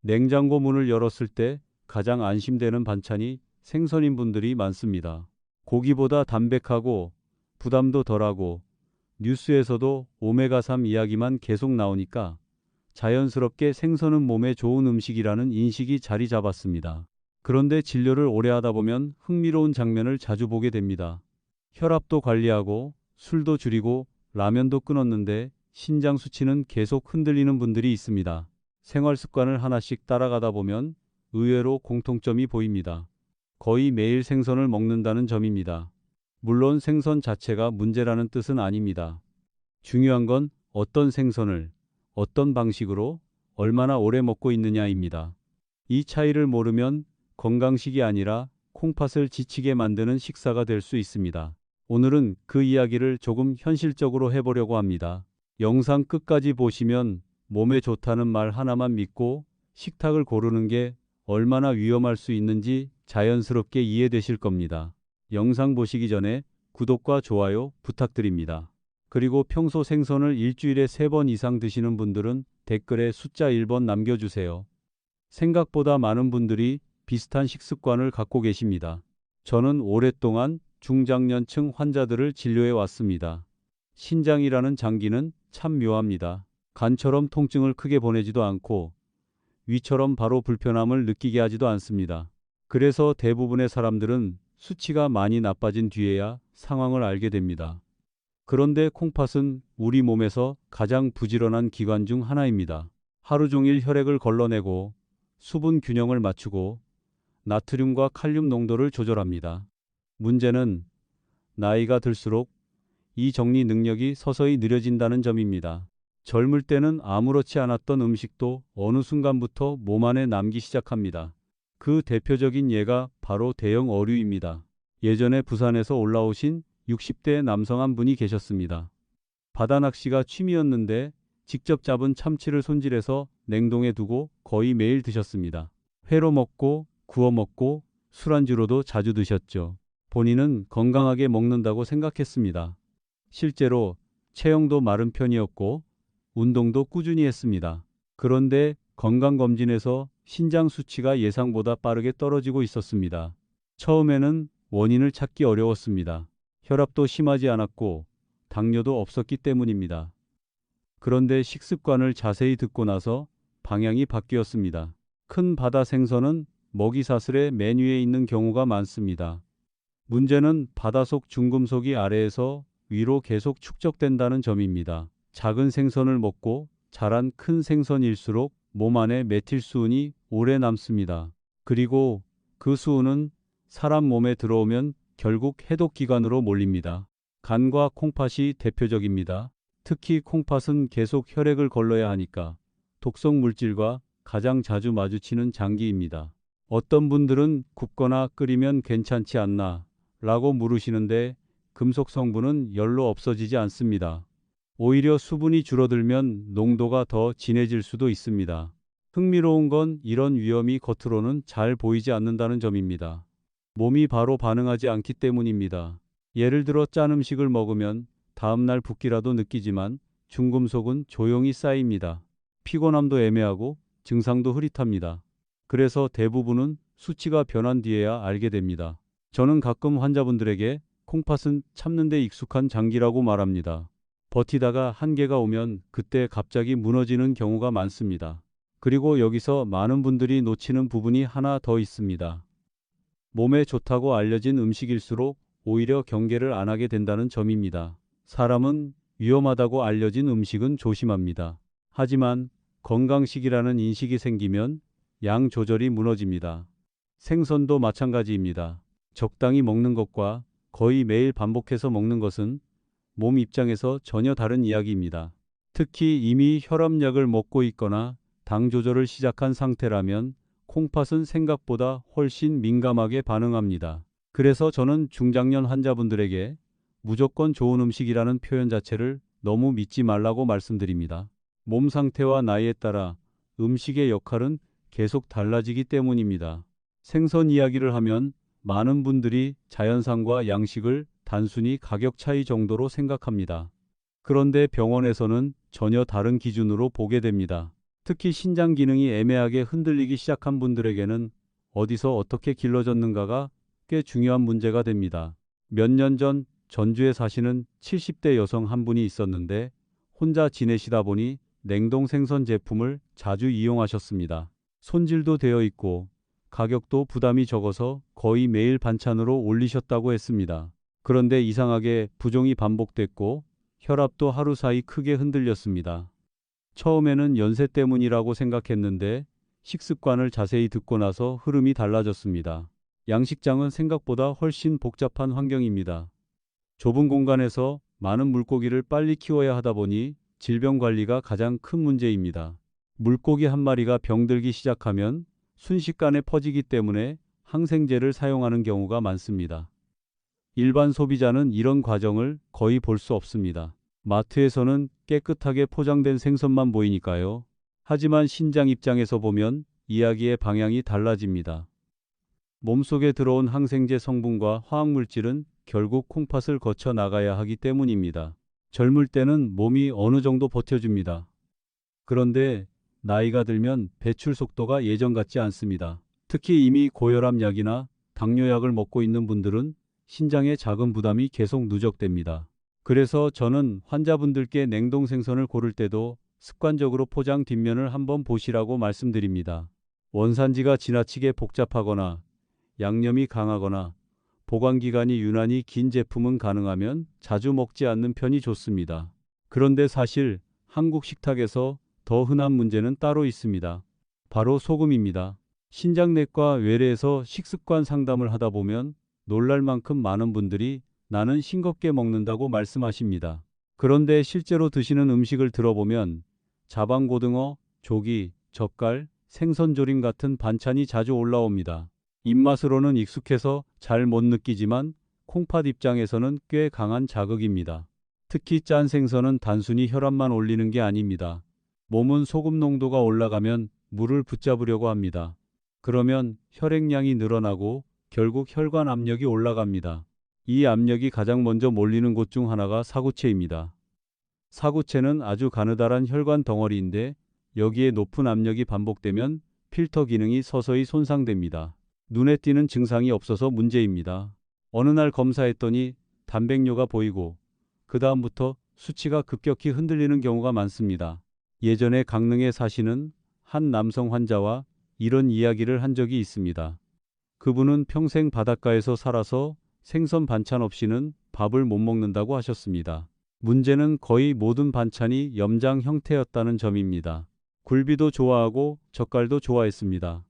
냉장고 문을 열었을 때 가장 안심되는 반찬이 생선인 분들이 많습니다. 고기보다 담백하고 부담도 덜하고 뉴스에서도 오메가3 이야기만 계속 나오니까 자연스럽게 생선은 몸에 좋은 음식이라는 인식이 자리 잡았습니다. 그런데 진료를 오래 하다 보면 흥미로운 장면을 자주 보게 됩니다. 혈압도 관리하고 술도 줄이고 라면도 끊었는데 신장 수치는 계속 흔들리는 분들이 있습니다. 생활 습관을 하나씩 따라가다 보면 의외로 공통점이 보입니다. 거의 매일 생선을 먹는다는 점입니다. 물론 생선 자체가 문제라는 뜻은 아닙니다. 중요한 건 어떤 생선을, 어떤 방식으로, 얼마나 오래 먹고 있느냐입니다. 이 차이를 모르면 건강식이 아니라 콩팥을 지치게 만드는 식사가 될 수 있습니다. 오늘은 그 이야기를 조금 현실적으로 해보려고 합니다. 영상 끝까지 보시면 몸에 좋다는 말 하나만 믿고 식탁을 고르는 게 얼마나 위험할 수 있는지 자연스럽게 이해되실 겁니다. 영상 보시기 전에 구독과 좋아요 부탁드립니다. 그리고 평소 생선을 일주일에 3번 이상 드시는 분들은 댓글에 숫자 1번 남겨주세요. 생각보다 많은 분들이 비슷한 식습관을 갖고 계십니다. 저는 오랫동안 중장년층 환자들을 진료해 왔습니다. 신장이라는 장기는 참 묘합니다. 간처럼 통증을 크게 보내지도 않고 위처럼 바로 불편함을 느끼게 하지도 않습니다. 그래서 대부분의 사람들은 수치가 많이 나빠진 뒤에야 상황을 알게 됩니다. 그런데 콩팥은 우리 몸에서 가장 부지런한 기관 중 하나입니다. 하루 종일 혈액을 걸러내고 수분 균형을 맞추고 나트륨과 칼륨 농도를 조절합니다. 문제는 나이가 들수록 이 정리 능력이 서서히 느려진다는 점입니다. 젊을 때는 아무렇지 않았던 음식도 어느 순간부터 몸 안에 남기 시작합니다. 그 대표적인 예가 바로 대형 어류입니다. 예전에 부산에서 올라오신 60대 남성 한 분이 계셨습니다. 바다 낚시가 취미였는데 직접 잡은 참치를 손질해서 냉동해 두고 거의 매일 드셨습니다. 회로 먹고 구워 먹고 술안주로도 자주 드셨죠. 본인은 건강하게 먹는다고 생각했습니다. 실제로 체형도 마른 편이었고 운동도 꾸준히 했습니다. 그런데 건강검진에서 신장 수치가 예상보다 빠르게 떨어지고 있었습니다. 처음에는 원인을 찾기 어려웠습니다. 혈압도 심하지 않았고 당뇨도 없었기 때문입니다. 그런데 식습관을 자세히 듣고 나서 방향이 바뀌었습니다. 큰 바다 생선은 먹이 사슬의 맨 위에 있는 경우가 많습니다. 문제는 바닷속 중금속이 아래에서 위로 계속 축적된다는 점입니다. 작은 생선을 먹고 자란 큰 생선일수록 몸 안에 메틸수은이 오래 남습니다. 그리고 그 수은은 사람 몸에 들어오면 결국 해독기관으로 몰립니다. 간과 콩팥이 대표적입니다. 특히 콩팥은 계속 혈액을 걸러야 하니까 독성 물질과 가장 자주 마주치는 장기입니다. 어떤 분들은 굽거나 끓이면 괜찮지 않나 라고 물으시는데 금속 성분은 열로 없어지지 않습니다. 오히려 수분이 줄어들면 농도가 더 진해질 수도 있습니다. 흥미로운 건 이런 위험이 겉으로는 잘 보이지 않는다는 점입니다. 몸이 바로 반응하지 않기 때문입니다. 예를 들어 짠 음식을 먹으면 다음날 붓기라도 느끼지만 중금속은 조용히 쌓입니다. 피곤함도 애매하고 증상도 흐릿합니다. 그래서 대부분은 수치가 변한 뒤에야 알게 됩니다. 저는 가끔 환자분들에게 콩팥은 참는 데 익숙한 장기라고 말합니다. 버티다가 한계가 오면 그때 갑자기 무너지는 경우가 많습니다. 그리고 여기서 많은 분들이 놓치는 부분이 하나 더 있습니다. 몸에 좋다고 알려진 음식일수록 오히려 경계를 안 하게 된다는 점입니다. 사람은 위험하다고 알려진 음식은 조심합니다. 하지만 건강식이라는 인식이 생기면 양 조절이 무너집니다. 생선도 마찬가지입니다. 적당히 먹는 것과 거의 매일 반복해서 먹는 것은 몸 입장에서 전혀 다른 이야기입니다. 특히 이미 혈압약을 먹고 있거나 당 조절을 시작한 상태라면 콩팥은 생각보다 훨씬 민감하게 반응합니다. 그래서 저는 중장년 환자분들에게 무조건 좋은 음식이라는 표현 자체를 너무 믿지 말라고 말씀드립니다. 몸 상태와 나이에 따라 음식의 역할은 계속 달라지기 때문입니다. 생선 이야기를 하면 많은 분들이 자연산과 양식을 단순히 가격 차이 정도로 생각합니다. 그런데 병원에서는 전혀 다른 기준으로 보게 됩니다. 특히 신장 기능이 애매하게 흔들리기 시작한 분들에게는 어디서 어떻게 길러졌는가가 꽤 중요한 문제가 됩니다. 몇 년 전 전주에 사시는 70대 여성 한 분이 있었는데 혼자 지내시다 보니 냉동 생선 제품을 자주 이용하셨습니다. 손질도 되어 있고 가격도 부담이 적어서 거의 매일 반찬으로 올리셨다고 했습니다. 그런데 이상하게 부종이 반복됐고 혈압도 하루 사이 크게 흔들렸습니다. 처음에는 연세 때문이라고 생각했는데 식습관을 자세히 듣고 나서 흐름이 달라졌습니다. 양식장은 생각보다 훨씬 복잡한 환경입니다. 좁은 공간에서 많은 물고기를 빨리 키워야 하다 보니 질병 관리가 가장 큰 문제입니다. 물고기 한 마리가 병들기 시작하면 순식간에 퍼지기 때문에 항생제를 사용하는 경우가 많습니다. 일반 소비자는 이런 과정을 거의 볼 수 없습니다. 마트에서는 깨끗하게 포장된 생선만 보이니까요. 하지만 신장 입장에서 보면 이야기의 방향이 달라집니다. 몸속에 들어온 항생제 성분과 화학물질은 결국 콩팥을 거쳐 나가야 하기 때문입니다. 젊을 때는 몸이 어느 정도 버텨줍니다. 그런데 나이가 들면 배출 속도가 예전 같지 않습니다. 특히 이미 고혈압 약이나 당뇨약을 먹고 있는 분들은 신장에 작은 부담이 계속 누적됩니다. 그래서 저는 환자분들께 냉동 생선을 고를 때도 습관적으로 포장 뒷면을 한번 보시라고 말씀드립니다. 원산지가 지나치게 복잡하거나 양념이 강하거나 보관기간이 유난히 긴 제품은 가능하면 자주 먹지 않는 편이 좋습니다. 그런데 사실 한국 식탁에서 더 흔한 문제는 따로 있습니다. 바로 소금입니다. 신장내과 외래에서 식습관 상담을 하다 보면 놀랄 만큼 많은 분들이 나는 싱겁게 먹는다고 말씀하십니다. 그런데 실제로 드시는 음식을 들어보면 자방고등어, 조기, 젓갈, 생선조림 같은 반찬이 자주 올라옵니다. 입맛으로는 익숙해서 잘 못 느끼지만 콩팥 입장에서는 꽤 강한 자극입니다. 특히 짠 생선은 단순히 혈압만 올리는 게 아닙니다. 몸은 소금 농도가 올라가면 물을 붙잡으려고 합니다. 그러면 혈액량이 늘어나고 결국 혈관 압력이 올라갑니다. 이 압력이 가장 먼저 몰리는 곳 중 하나가 사구체입니다. 사구체는 아주 가느다란 혈관 덩어리인데 여기에 높은 압력이 반복되면 필터 기능이 서서히 손상됩니다. 눈에 띄는 증상이 없어서 문제입니다. 어느 날 검사했더니 단백뇨가 보이고 그 다음부터 수치가 급격히 흔들리는 경우가 많습니다. 예전에 강릉에 사시는 한 남성 환자와 이런 이야기를 한 적이 있습니다. 그분은 평생 바닷가에서 살아서 생선 반찬 없이는 밥을 못 먹는다고 하셨습니다. 문제는 거의 모든 반찬이 염장 형태였다는 점입니다. 굴비도 좋아하고 젓갈도 좋아했습니다.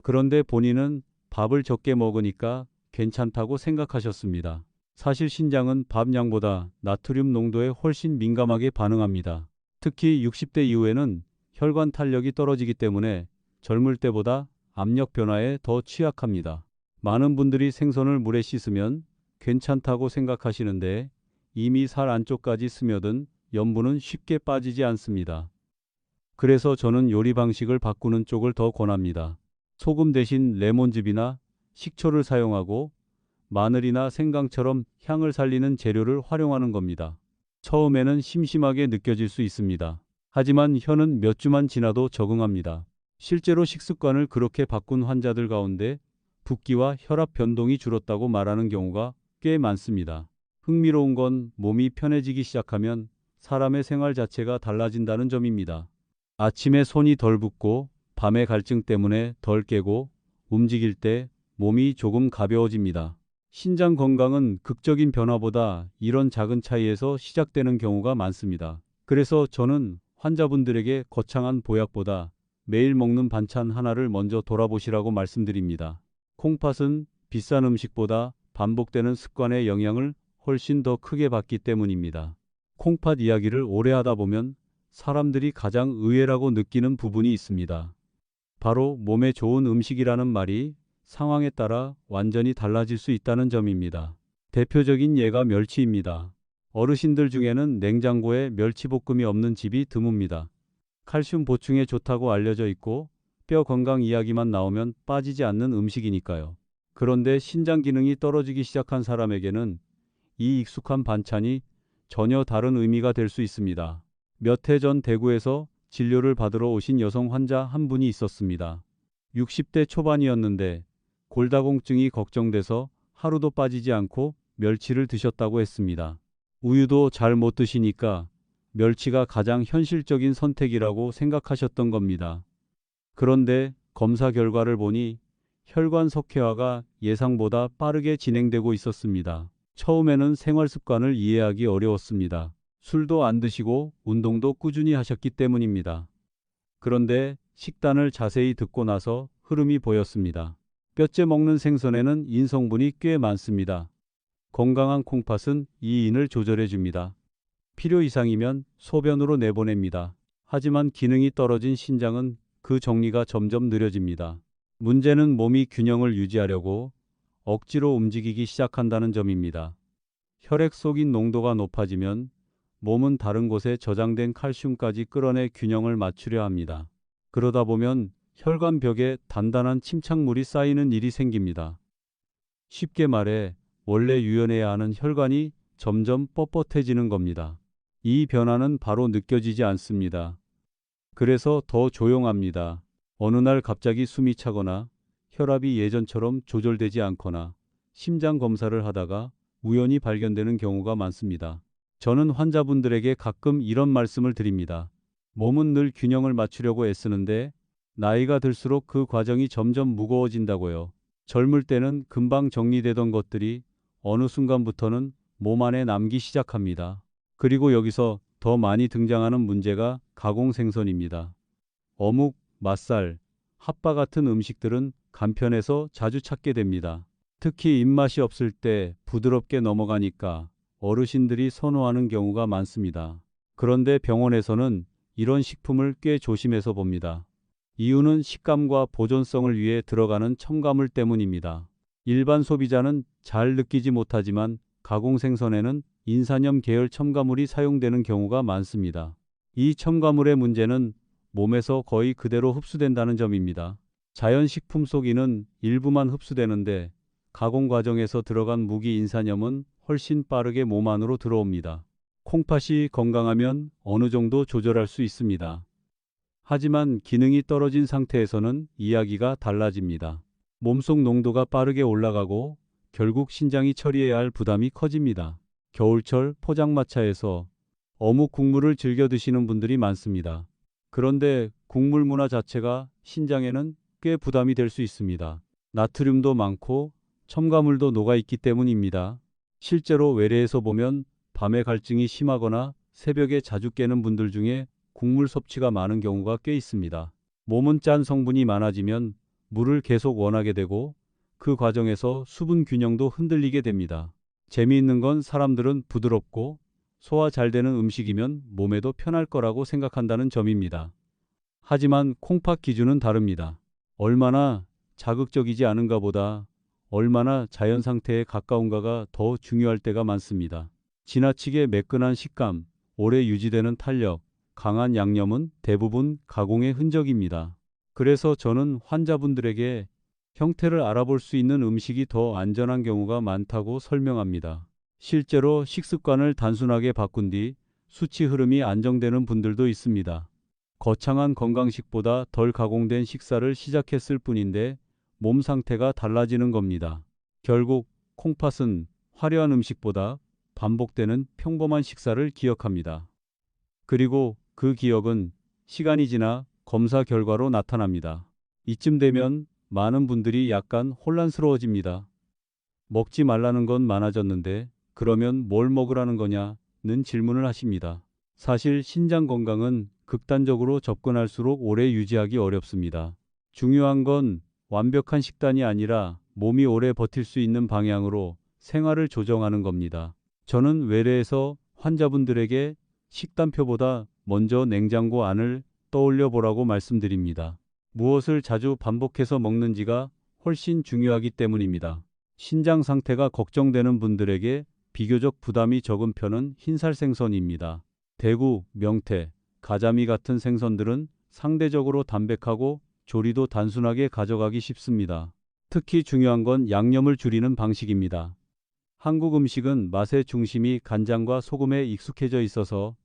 그런데 본인은 밥을 적게 먹으니까 괜찮다고 생각하셨습니다. 사실 신장은 밥 양보다 나트륨 농도에 훨씬 민감하게 반응합니다. 특히 60대 이후에는 혈관 탄력이 떨어지기 때문에 젊을 때보다 압력 변화에 더 취약합니다. 많은 분들이 생선을 물에 씻으면 괜찮다고 생각하시는데 이미 살 안쪽까지 스며든 염분은 쉽게 빠지지 않습니다. 그래서 저는 요리 방식을 바꾸는 쪽을 더 권합니다. 소금 대신 레몬즙이나 식초를 사용하고 마늘이나 생강처럼 향을 살리는 재료를 활용하는 겁니다. 처음에는 심심하게 느껴질 수 있습니다. 하지만 혀는 몇 주만 지나도 적응합니다. 실제로 식습관을 그렇게 바꾼 환자들 가운데 붓기와 혈압 변동이 줄었다고 말하는 경우가 꽤 많습니다. 흥미로운 건 몸이 편해지기 시작하면 사람의 생활 자체가 달라진다는 점입니다. 아침에 손이 덜 붓고 밤에 갈증 때문에 덜 깨고 움직일 때 몸이 조금 가벼워집니다. 신장 건강은 극적인 변화보다 이런 작은 차이에서 시작되는 경우가 많습니다. 그래서 저는 환자분들에게 거창한 보약보다 매일 먹는 반찬 하나를 먼저 돌아보시라고 말씀드립니다. 콩팥은 비싼 음식보다 반복되는 습관의 영향을 훨씬 더 크게 받기 때문입니다. 콩팥 이야기를 오래 하다 보면 사람들이 가장 의외라고 느끼는 부분이 있습니다. 바로 몸에 좋은 음식이라는 말이 상황에 따라 완전히 달라질 수 있다는 점입니다. 대표적인 예가 멸치입니다. 어르신들 중에는 냉장고에 멸치볶음이 없는 집이 드뭅니다. 칼슘 보충에 좋다고 알려져 있고 뼈 건강 이야기만 나오면 빠지지 않는 음식이니까요. 그런데 신장 기능이 떨어지기 시작한 사람에게는 이 익숙한 반찬이 전혀 다른 의미가 될 수 있습니다. 몇 해 전 대구에서 진료를 받으러 오신 여성 환자 한 분이 있었습니다. 60대 초반이었는데 골다공증이 걱정돼서 하루도 빠지지 않고 멸치를 드셨다고 했습니다. 우유도 잘 못 드시니까 멸치가 가장 현실적인 선택이라고 생각하셨던 겁니다. 그런데 검사 결과를 보니 혈관 석회화가 예상보다 빠르게 진행되고 있었습니다. 처음에는 생활 습관을 이해하기 어려웠습니다. 술도 안 드시고 운동도 꾸준히 하셨기 때문입니다. 그런데 식단을 자세히 듣고 나서 흐름이 보였습니다. 뼈째 먹는 생선에는 인성분이 꽤 많습니다. 건강한 콩팥은 이 인을 조절해 줍니다. 필요 이상이면 소변으로 내보냅니다. 하지만 기능이 떨어진 신장은 그 정리가 점점 느려집니다. 문제는 몸이 균형을 유지하려고 억지로 움직이기 시작한다는 점입니다. 혈액 속인 농도가 높아지면 몸은 다른 곳에 저장된 칼슘까지 끌어내 균형을 맞추려 합니다. 그러다 보면 혈관벽에 단단한 침착물이 쌓이는 일이 생깁니다. 쉽게 말해 원래 유연해야 하는 혈관이 점점 뻣뻣해지는 겁니다. 이 변화는 바로 느껴지지 않습니다. 그래서 더 조용합니다. 어느 날 갑자기 숨이 차거나 혈압이 예전처럼 조절되지 않거나 심장 검사를 하다가 우연히 발견되는 경우가 많습니다. 저는 환자분들에게 가끔 이런 말씀을 드립니다. 몸은 늘 균형을 맞추려고 애쓰는데 나이가 들수록 그 과정이 점점 무거워진다고요. 젊을 때는 금방 정리되던 것들이 어느 순간부터는 몸 안에 남기 시작합니다. 그리고 여기서 더 많이 등장하는 문제가 가공생선입니다. 어묵, 맛살, 핫바 같은 음식들은 간편해서 자주 찾게 됩니다. 특히 입맛이 없을 때 부드럽게 넘어가니까 어르신들이 선호하는 경우가 많습니다. 그런데 병원에서는 이런 식품을 꽤 조심해서 봅니다. 이유는 식감과 보존성을 위해 들어가는 첨가물 때문입니다. 일반 소비자는 잘 느끼지 못하지만 가공생선에는 인산염 계열 첨가물이 사용되는 경우가 많습니다. 이 첨가물의 문제는 몸에서 거의 그대로 흡수된다는 점입니다. 자연식품 속 인은 일부만 흡수되는데 가공 과정에서 들어간 무기 인산염은 훨씬 빠르게 몸 안으로 들어옵니다. 콩팥이 건강하면 어느 정도 조절할 수 있습니다. 하지만 기능이 떨어진 상태에서는 이야기가 달라집니다. 몸속 농도가 빠르게 올라가고 결국 신장이 처리해야 할 부담이 커집니다. 겨울철 포장마차에서 어묵 국물을 즐겨 드시는 분들이 많습니다. 그런데 국물 문화 자체가 신장에는 꽤 부담이 될 수 있습니다. 나트륨도 많고 첨가물도 녹아있기 때문입니다. 실제로 외래에서 보면 밤에 갈증이 심하거나 새벽에 자주 깨는 분들 중에 국물 섭취가 많은 경우가 꽤 있습니다. 몸은 짠 성분이 많아지면 물을 계속 원하게 되고 그 과정에서 수분 균형도 흔들리게 됩니다. 재미있는 건 사람들은 부드럽고 소화 잘 되는 음식이면 몸에도 편할 거라고 생각한다는 점입니다. 하지만 콩팥 기준은 다릅니다. 얼마나 자극적이지 않은가 보다 얼마나 자연 상태에 가까운가가 더 중요할 때가 많습니다. 지나치게 매끈한 식감, 오래 유지되는 탄력, 강한 양념은 대부분 가공의 흔적입니다. 그래서 저는 환자분들에게 형태를 알아볼 수 있는 음식이 더 안전한 경우가 많다고 설명합니다. 실제로 식습관을 단순하게 바꾼 뒤 수치 흐름이 안정되는 분들도 있습니다. 거창한 건강식보다 덜 가공된 식사를 시작했을 뿐인데 몸 상태가 달라지는 겁니다. 결국 콩팥은 화려한 음식보다 반복되는 평범한 식사를 기억합니다. 그리고 그 기억은 시간이 지나 검사 결과로 나타납니다. 이쯤 되면 많은 분들이 약간 혼란스러워집니다. 먹지 말라는 건 많아졌는데 그러면 뭘 먹으라는 거냐는 질문을 하십니다. 사실 신장 건강은 극단적으로 접근할수록 오래 유지하기 어렵습니다. 중요한 건 완벽한 식단이 아니라 몸이 오래 버틸 수 있는 방향으로 생활을 조정하는 겁니다. 저는 외래에서 환자분들에게 식단표보다 먼저 냉장고 안을 떠올려 보라고 말씀드립니다. 무엇을 자주 반복해서 먹는지가 훨씬 중요하기 때문입니다. 신장 상태가 걱정되는 분들에게 비교적 부담이 적은 편은 흰살 생선입니다. 대구, 명태, 가자미 같은 생선들은 상대적으로 담백하고 조리도 단순하게 가져가기 쉽습니다. 특히 중요한 건 양념을 줄이는 방식입니다. 한국 음식은 맛의 중심이 간장과 소금에 익숙해져 있어서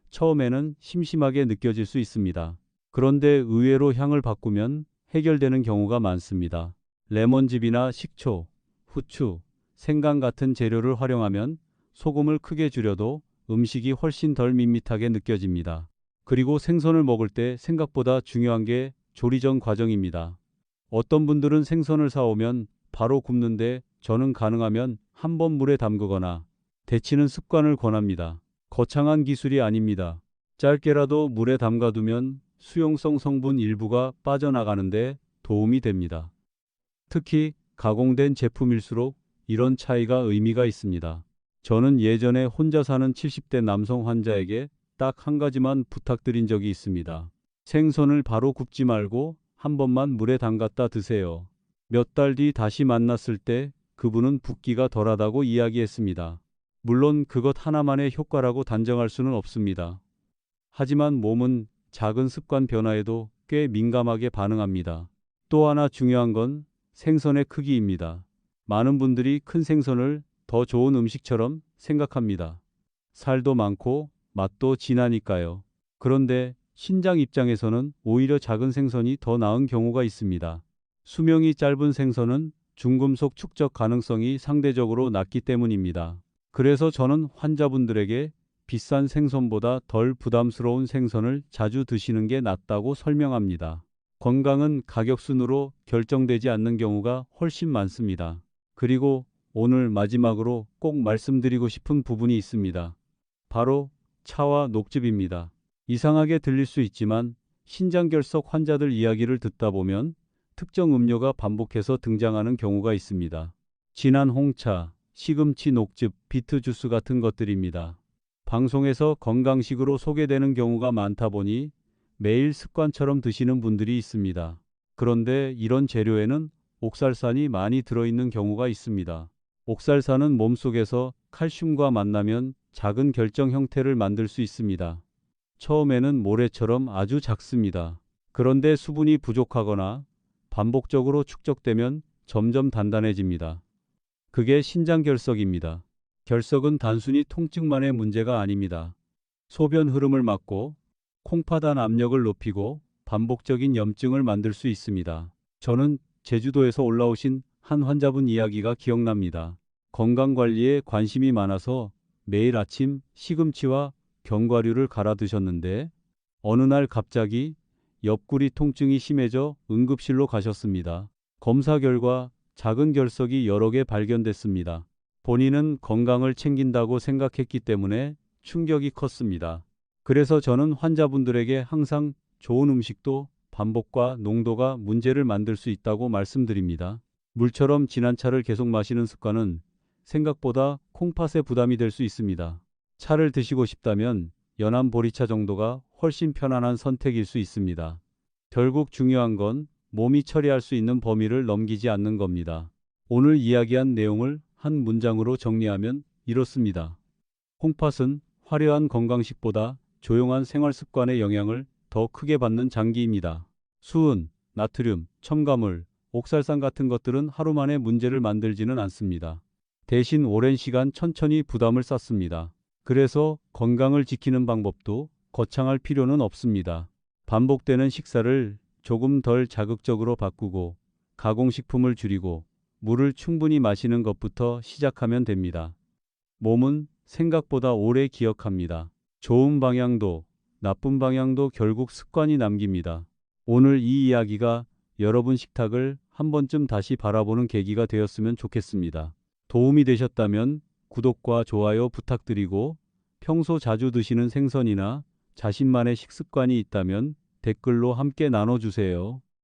처음에는 심심하게 느껴질 수 있습니다. 그런데 의외로 향을 바꾸면 해결되는 경우가 많습니다. 레몬즙이나 식초, 후추, 생강 같은 재료를 활용하면 소금을 크게 줄여도 음식이 훨씬 덜 밋밋하게 느껴집니다. 그리고 생선을 먹을 때 생각보다 중요한 게 조리 전 과정입니다. 어떤 분들은 생선을 사오면 바로 굽는데 저는 가능하면 한번 물에 담그거나 데치는 습관을 권합니다. 거창한 기술이 아닙니다. 짧게라도 물에 담가두면 수용성 성분 일부가 빠져나가는데 도움이 됩니다. 특히 가공된 제품일수록 이런 차이가 의미가 있습니다. 저는 예전에 혼자 사는 70대 남성 환자에게 딱 한 가지만 부탁드린 적이 있습니다. 생선을 바로 굽지 말고 한 번만 물에 담갔다 드세요. 몇 달 뒤 다시 만났을 때 그분은 붓기가 덜하다고 이야기했습니다. 물론 그것 하나만의 효과라고 단정할 수는 없습니다. 하지만 몸은 작은 습관 변화에도 꽤 민감하게 반응합니다. 또 하나 중요한 건 생선의 크기입니다. 많은 분들이 큰 생선을 더 좋은 음식처럼 생각합니다. 살도 많고 맛도 진하니까요. 그런데 신장 입장에서는 오히려 작은 생선이 더 나은 경우가 있습니다. 수명이 짧은 생선은 중금속 축적 가능성이 상대적으로 낮기 때문입니다. 그래서 저는 환자분들에게 비싼 생선보다 덜 부담스러운 생선을 자주 드시는 게 낫다고 설명합니다. 건강은 가격순으로 결정되지 않는 경우가 훨씬 많습니다. 그리고 오늘 마지막으로 꼭 말씀드리고 싶은 부분이 있습니다. 바로 차와 녹즙입니다. 이상하게 들릴 수 있지만 신장결석 환자들 이야기를 듣다 보면 특정 음료가 반복해서 등장하는 경우가 있습니다. 진한 홍차, 시금치 녹즙, 비트 주스 같은 것들입니다. 방송에서 건강식으로 소개되는 경우가 많다 보니 매일 습관처럼 드시는 분들이 있습니다. 그런데 이런 재료에는 옥살산이 많이 들어있는 경우가 있습니다. 옥살산은 몸속에서 칼슘과 만나면 작은 결정 형태를 만들 수 있습니다. 처음에는 모래처럼 아주 작습니다. 그런데 수분이 부족하거나 반복적으로 축적되면 점점 단단해집니다. 그게 신장결석입니다. 결석은 단순히 통증만의 문제가 아닙니다. 소변 흐름을 막고 콩팥안 압력을 높이고 반복적인 염증을 만들 수 있습니다. 저는 제주도에서 올라오신 한 환자분 이야기가 기억납니다. 건강관리에 관심이 많아서 매일 아침 시금치와 견과류를 갈아 드셨는데 어느 날 갑자기 옆구리 통증이 심해져 응급실로 가셨습니다. 검사 결과 작은 결석이 여러 개 발견됐습니다. 본인은 건강을 챙긴다고 생각했기 때문에 충격이 컸습니다. 그래서 저는 환자분들에게 항상 좋은 음식도 반복과 농도가 문제를 만들 수 있다고 말씀드립니다. 물처럼 진한 차를 계속 마시는 습관은 생각보다 콩팥에 부담이 될 수 있습니다. 차를 드시고 싶다면 연한 보리차 정도가 훨씬 편안한 선택일 수 있습니다. 결국 중요한 건 몸이 처리할 수 있는 범위를 넘기지 않는 겁니다. 오늘 이야기한 내용을 한 문장으로 정리하면 이렇습니다. 콩팥은 화려한 건강식보다 조용한 생활 습관의 영향을 더 크게 받는 장기입니다. 수은, 나트륨, 첨가물, 옥살산 같은 것들은 하루 만에 문제를 만들지는 않습니다. 대신 오랜 시간 천천히 부담을 쌓습니다. 그래서 건강을 지키는 방법도 거창할 필요는 없습니다. 반복되는 식사를 조금 덜 자극적으로 바꾸고 가공식품을 줄이고 물을 충분히 마시는 것부터 시작하면 됩니다. 몸은 생각보다 오래 기억합니다. 좋은 방향도 나쁜 방향도 결국 습관이 남깁니다. 오늘 이 이야기가 여러분 식탁을 한 번쯤 다시 바라보는 계기가 되었으면 좋겠습니다. 도움이 되셨다면 구독과 좋아요 부탁드리고 평소 자주 드시는 생선이나 자신만의 식습관이 있다면 댓글로 함께 나눠주세요.